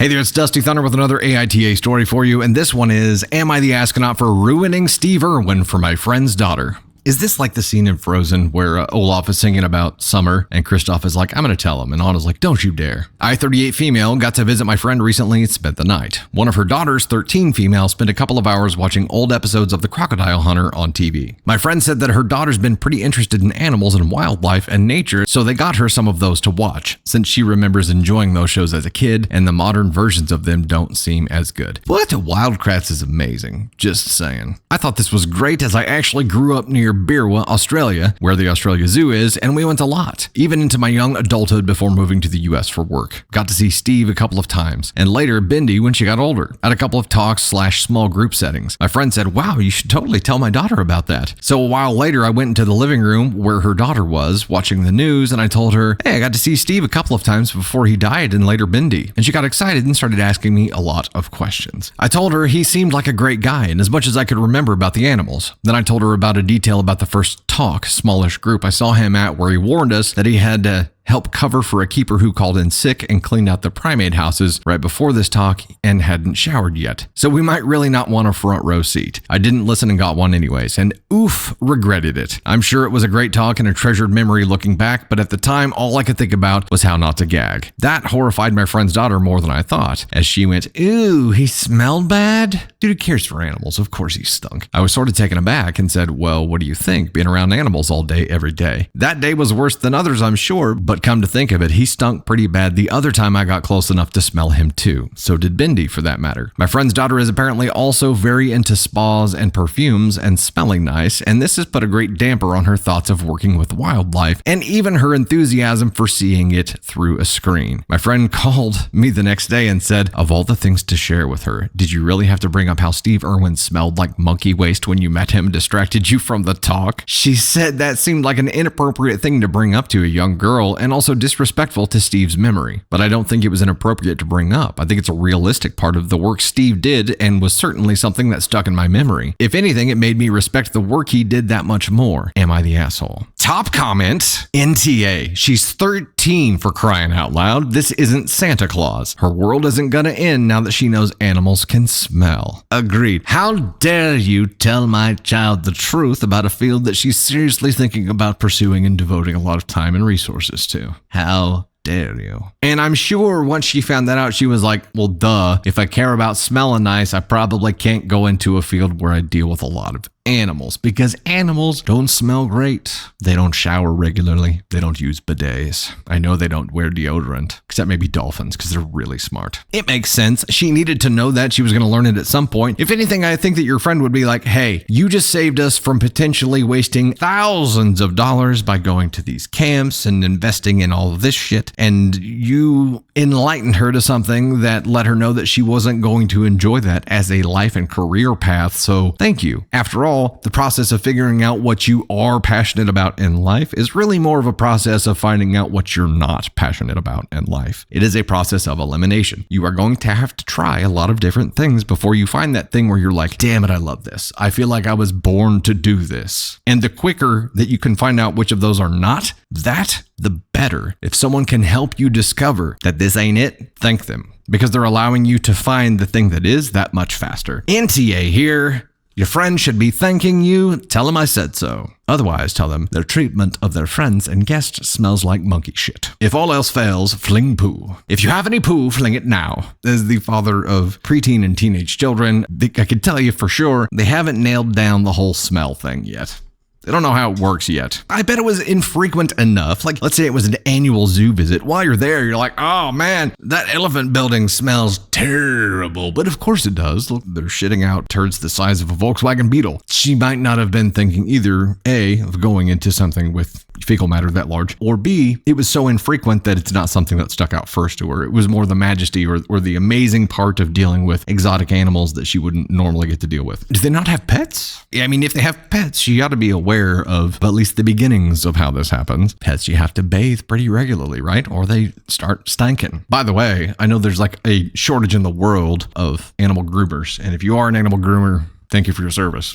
Hey there, it's Dusty Thunder with another AITA story for you, and this one is, am I the astronaut for ruining Steve Irwin for my friend's daughter? Is this like the scene in Frozen where Olaf is singing about summer and Kristoff is like, I'm going to tell him, and Anna's like, don't you dare. I-38 female got to visit my friend recently and spent the night. One of her daughters, 13 female, spent a couple of hours watching old episodes of The Crocodile Hunter on TV. My friend said that her daughter's been pretty interested in animals and wildlife and nature, so they got her some of those to watch, since she remembers enjoying those shows as a kid, and the modern versions of them don't seem as good. What? Wildcrafts is amazing. Just saying. I thought this was great as I actually grew up near Birwa, Australia, where the Australia Zoo is, and we went a lot, even into my young adulthood before moving to the US for work. Got to see Steve a couple of times, and later Bindi when she got older, at a couple of talks/small group settings. My friend said, wow, you should totally tell my daughter about that. So a while later, I went into the living room where her daughter was, watching the news, and I told her, hey, I got to see Steve a couple of times before he died, and later Bindi. And she got excited and started asking me a lot of questions. I told her he seemed like a great guy, and as much as I could remember about the animals. Then I told her about a detail about the first talk, smallish group I saw him at where he warned us that he had to help cover for a keeper who called in sick and cleaned out the primate houses right before this talk and hadn't showered yet. So we might really not want a front row seat. I didn't listen and got one anyways, and oof, regretted it. I'm sure it was a great talk and a treasured memory looking back, but at the time, all I could think about was how not to gag. That horrified my friend's daughter more than I thought, as she went, ooh, he smelled bad? Dude, who cares for animals? Of course he stunk. I was sort of taken aback and said, well, what do you think, being around animals all day, every day? That day was worse than others, I'm sure, but come to think of it, he stunk pretty bad the other time I got close enough to smell him too. So did Bindi, for that matter. My friend's daughter is apparently also very into spas and perfumes and smelling nice, and this has put a great damper on her thoughts of working with wildlife and even her enthusiasm for seeing it through a screen. My friend called me the next day and said, of all the things to share with her, did you really have to bring up how Steve Irwin smelled like monkey waste when you met him and distracted you from the talk? She said that seemed like an inappropriate thing to bring up to a young girl and also disrespectful to Steve's memory. But I don't think it was inappropriate to bring up. I think it's a realistic part of the work Steve did and was certainly something that stuck in my memory. If anything, it made me respect the work he did that much more. Am I the asshole? Top comment, NTA. She's 13 for crying out loud. This isn't Santa Claus. Her world isn't gonna end now that she knows animals can smell. Agreed. How dare you tell my child the truth about a field that she's seriously thinking about pursuing and devoting a lot of time and resources to? How dare you? And I'm sure once she found that out, she was like, well, duh. If I care about smelling nice, I probably can't go into a field where I deal with a lot of animals, because animals don't smell great. They don't shower regularly. They don't use bidets. I know they don't wear deodorant, except maybe dolphins, because they're really smart. It makes sense. She needed to know that. She was going to learn it at some point. If anything, I think that your friend would be like, hey, you just saved us from potentially wasting thousands of dollars by going to these camps and investing in all of this shit. And you enlightened her to something that let her know that she wasn't going to enjoy that as a life and career path. So thank you. After all, the process of figuring out what you are passionate about in life is really more of a process of finding out what you're not passionate about in life. It is a process of elimination. You are going to have to try a lot of different things before you find that thing where you're like, damn it, I love this. I feel like I was born to do this. And the quicker that you can find out which of those are not that, the better. If someone can help you discover that this ain't it, thank them, because they're allowing you to find the thing that is that much faster. NTA here. Your friend should be thanking you. Tell them I said so. Otherwise, tell them their treatment of their friends and guests smells like monkey shit. If all else fails, fling poo. If you have any poo, fling it now. As the father of preteen and teenage children, I can tell you for sure, they haven't nailed down the whole smell thing yet. They don't know how it works yet. I bet it was infrequent enough. Like, let's say it was an annual zoo visit. While you're there, you're like, oh man, that elephant building smells terrible. But of course it does. Look, they're shitting out turds the size of a Volkswagen Beetle. She might not have been thinking either A, of going into something with fecal matter that large, or B, it was so infrequent that it's not something that stuck out first to her. It was more the majesty or the amazing part of dealing with exotic animals that she wouldn't normally get to deal with. Do they not have pets? Yeah, I mean, if they have pets, she ought to be aware of at least the beginnings of how this happens. Pets, you have to bathe pretty regularly, right? Or they start stinking. By the way, I know there's like a shortage in the world of animal groomers. And if you are an animal groomer, thank you for your service.